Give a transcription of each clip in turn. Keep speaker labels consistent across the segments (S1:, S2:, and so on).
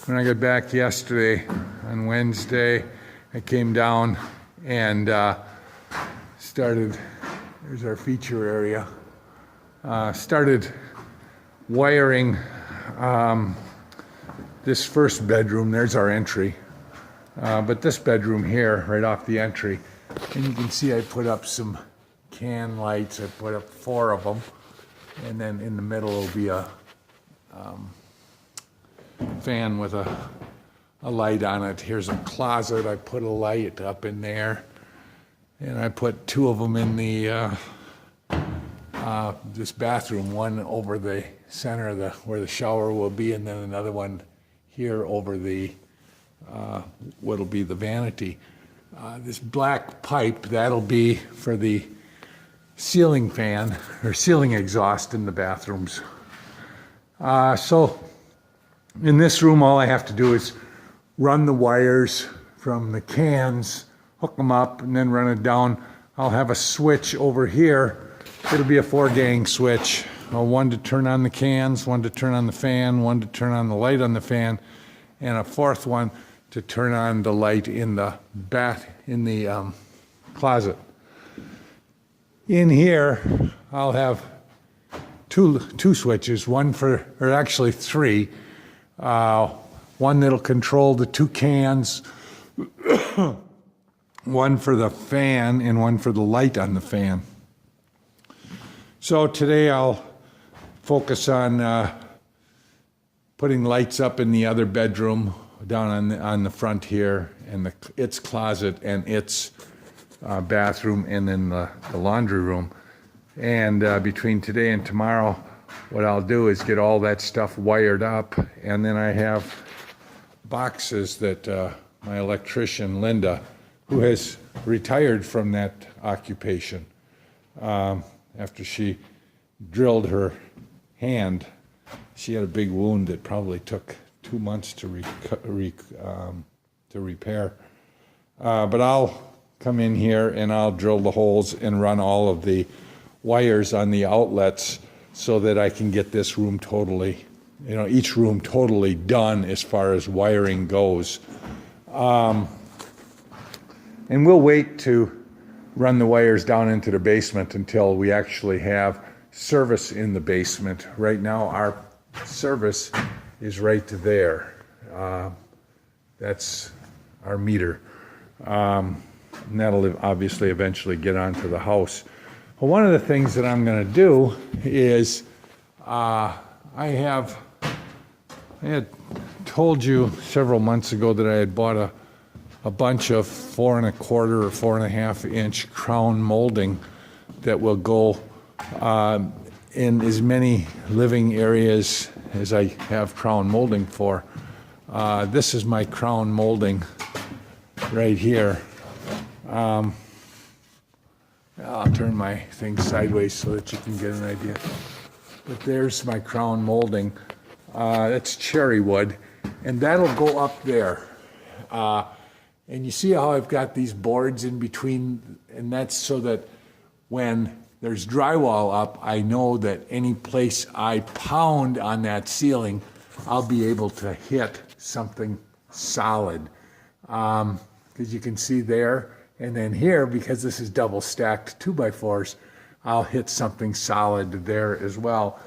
S1: when I got back yesterday on Wednesday, I came down and started, there's our feature area, started wiring this first bedroom. There's our entry. But this bedroom here, right off the entry, and you can see I put up some can lights. I put up 4 of them, and then in the middle will be a fan with a light on it. Here's a closet. I put a light up in there, and I put 2 of them in the this bathroom. One over the center of where the shower will be, and then another one here over the what'll be the vanity. This black pipe, that'll be for the ceiling fan or ceiling exhaust in the bathrooms. So in this room, all I have to do is run the wires from the cans, hook them up, and then run it down. I'll have a switch over here. It'll be a 4-gang switch. One to turn on the cans, one to turn on the fan, one to turn on the light on the fan, and a 4th one to turn on the light in the closet. In here, I'll have two switches, one for, or actually 3. One that'll control the 2 cans, one for the fan and one for the light on the fan. So today I'll focus on putting lights up in the other bedroom down on the front here, and its closet and its bathroom, and then the laundry room. And between today and tomorrow, what I'll do is get all that stuff wired up, and then I have boxes that my electrician, Linda, who has retired from that occupation after she drilled her hand. She had a big wound that probably took 2 months to repair. But I'll come in here and I'll drill the holes and run all of the wires on the outlets so that I can get this room totally, each room totally done as far as wiring goes. And we'll wait to run the wires down into the basement until we actually have service in the basement. Right now, our service is right there. That's our meter. And that'll obviously eventually get onto the house. Well, one of the things that I'm going to do is I had told you several months ago that I had bought a bunch of 4 1/4 or 4.5 inch crown molding that will go in as many living areas as I have crown molding for. This is my crown molding right here. I'll turn my thing sideways so that you can get an idea. But there's my crown molding. It's cherry wood, and that'll go up there. And you see how I've got these boards in between, and that's so that when there's drywall up, I know that any place I pound on that ceiling, I'll be able to hit something solid. Because you can see there, and then here, because this is double stacked 2x4s, I'll hit something solid there as well.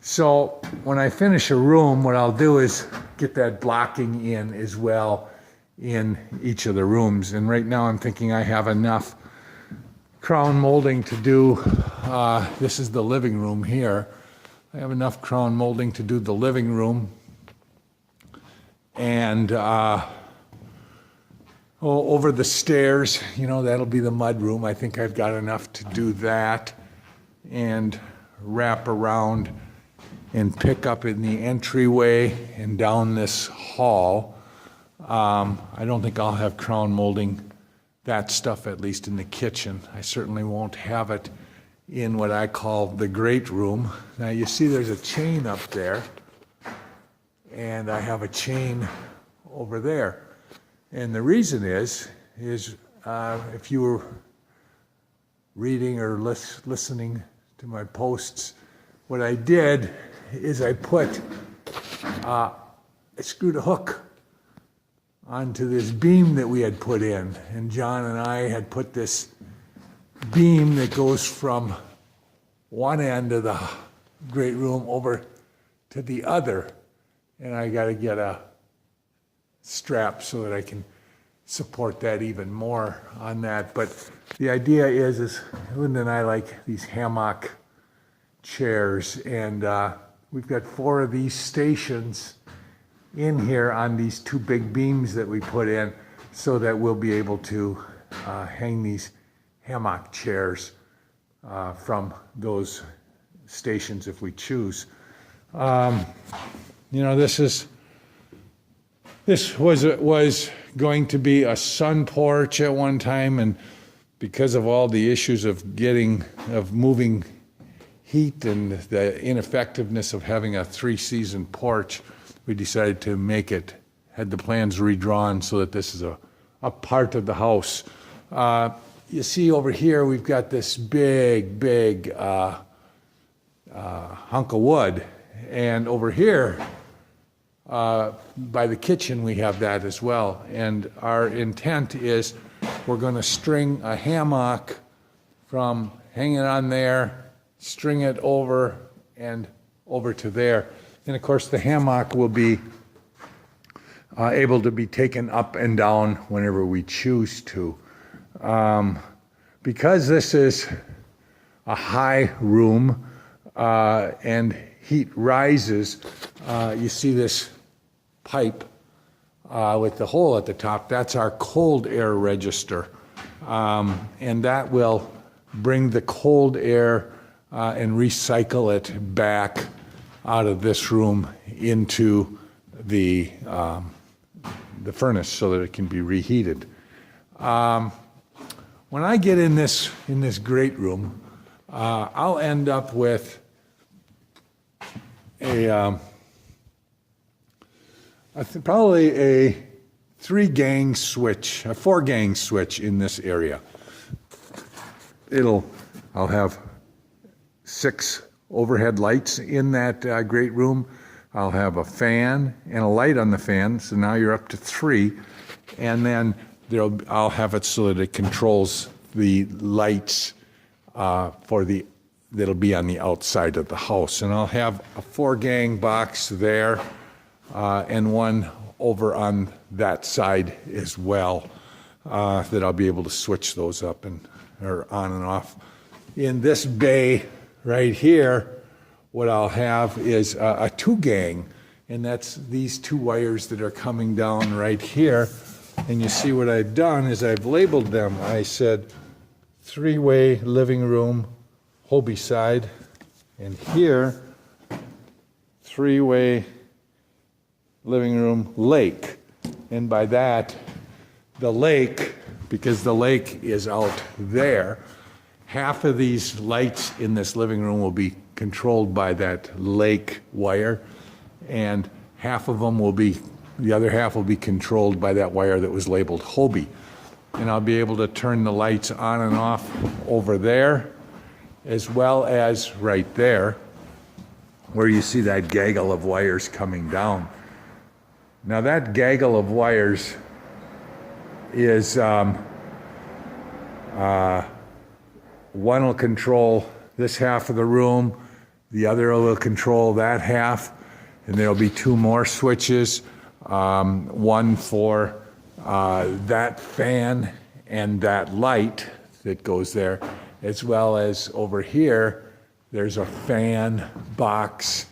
S1: So when I finish a room, what I'll do is get that blocking in as well in each of the rooms. And right now I'm thinking I have enough crown molding to do, this is the living room here. I have enough crown molding to do the living room. And over the stairs, that'll be the mud room. I think I've got enough to do that and wrap around and pick up in the entryway and down this hall. I don't think I'll have crown molding that stuff, at least in the kitchen. I certainly won't have it in what I call the great room. Now you see there's a chain up there, and I have a chain over there. And the reason is if you were reading or listening to my posts, what I did is I put I screwed a hook onto this beam that we had put in. And John and I had put this beam that goes from one end of the great room over to the other. And I got to get a strap so that I can support that even more on that. But the idea is Linda and I like these hammock chairs, and we've got 4 of these stations in here on these 2 big beams that we put in, so that we'll be able to hang these hammock chairs from those stations if we choose. You know, this was going to be a sun porch at one time, and because of all the issues of moving heat and the ineffectiveness of having a 3-season porch, we decided to had the plans redrawn so that this is a part of the house. You see over here, we've got this big hunk of wood, and over here, by the kitchen, we have that as well. And our intent is we're going to string a hammock from hanging on there, string it over and over to there. And of course, the hammock will be able to be taken up and down whenever we choose to. Because this is a high room and heat rises, you see this pipe with the hole at the top. That's our cold air register, and that will bring the cold air and recycle it back out of this room into the furnace so that it can be reheated. When I get in this great room, I'll end up with probably a 3-gang switch, a 4-gang switch in this area. I'll have 6 overhead lights in that great room. I'll have a fan and a light on the fan, so now you're up to 3. And then I'll have it so that it controls the lights that'll be on the outside of the house. And I'll have a 4-gang box there and one over on that side as well that I'll be able to switch those up or on and off. In this bay right here, what I'll have is a 2-gang, and that's these 2 wires that are coming down right here. And you see what I've done is I've labeled them. I said 3-way living room, Hobie side, and here 3-way living room, lake. And by that, the lake, because the lake is out there, half of these lights in this living room will be controlled by that lake wire, and the other half will be controlled by that wire that was labeled Hobie. And I'll be able to turn the lights on and off over there, as well as right there, where you see that gaggle of wires coming down. Now that gaggle of wires is, one will control this half of the room, the other will control that half, and there'll be 2 more switches, one for that fan and that light that goes there, as well as over here, there's a fan, box,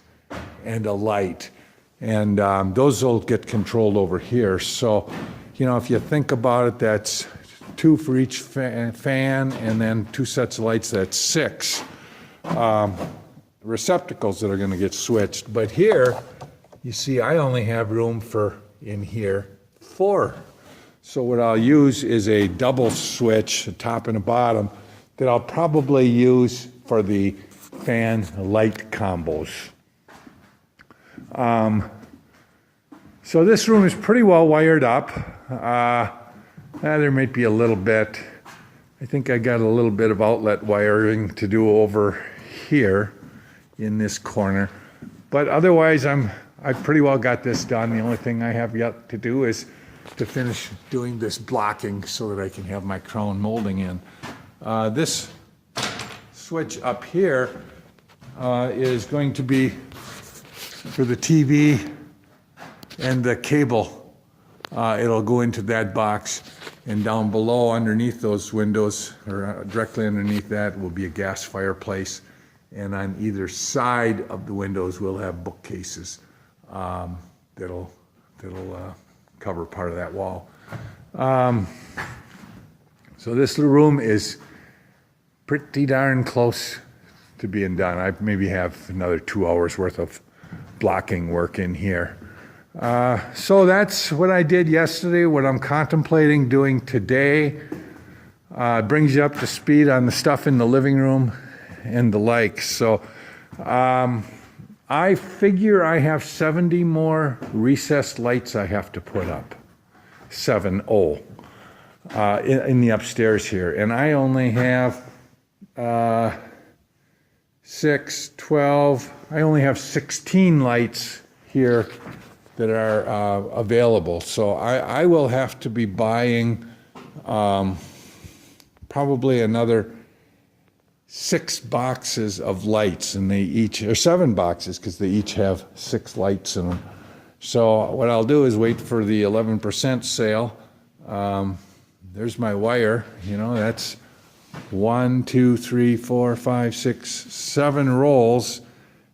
S1: and a light. And those will get controlled over here. So, you know, if you think about it, that's 2 for each fan, and then 2 sets of lights, that's 6 receptacles that are going to get switched. But here, you see, I only have room for, in here, 4. So what I'll use is a double switch, a top and a bottom, that I'll probably use for the fan light combos. So this room is pretty well wired up. There might be a little bit. I think I got a little bit of outlet wiring to do over here in this corner. But otherwise, I'm I pretty well got this done. The only thing I have yet to do is to finish doing this blocking so that I can have my crown molding in. This switch up here is going to be for the TV and the cable. It'll go into that box, and down below underneath those windows, or directly underneath that, will be a gas fireplace, and on either side of the windows we'll have bookcases that'll cover part of that wall. So this little room is pretty darn close to being done. I maybe have another 2 hours worth of blocking work in here. So that's what I did yesterday, what I'm contemplating doing today. It brings you up to speed on the stuff in the living room and the like. So I figure I have 70 more recessed lights I have to put up. 70 in the upstairs here. And I only have 6, 12, I only have 16 lights here that are available. So I will have to be buying probably another 6 boxes of lights, and they each, or 7 boxes, because they each have 6 lights in them. So what I'll do is wait for the 11% sale. There's my wire, you know, that's 1, 2, 3, 4, 5, 6, 7 rolls,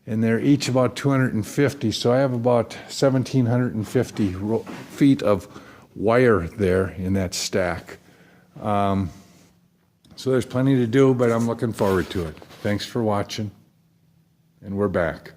S1: and they're each about 250. So I have about 1,750 feet of wire there in that stack. So there's plenty to do, but I'm looking forward to it. Thanks for watching, and we're back.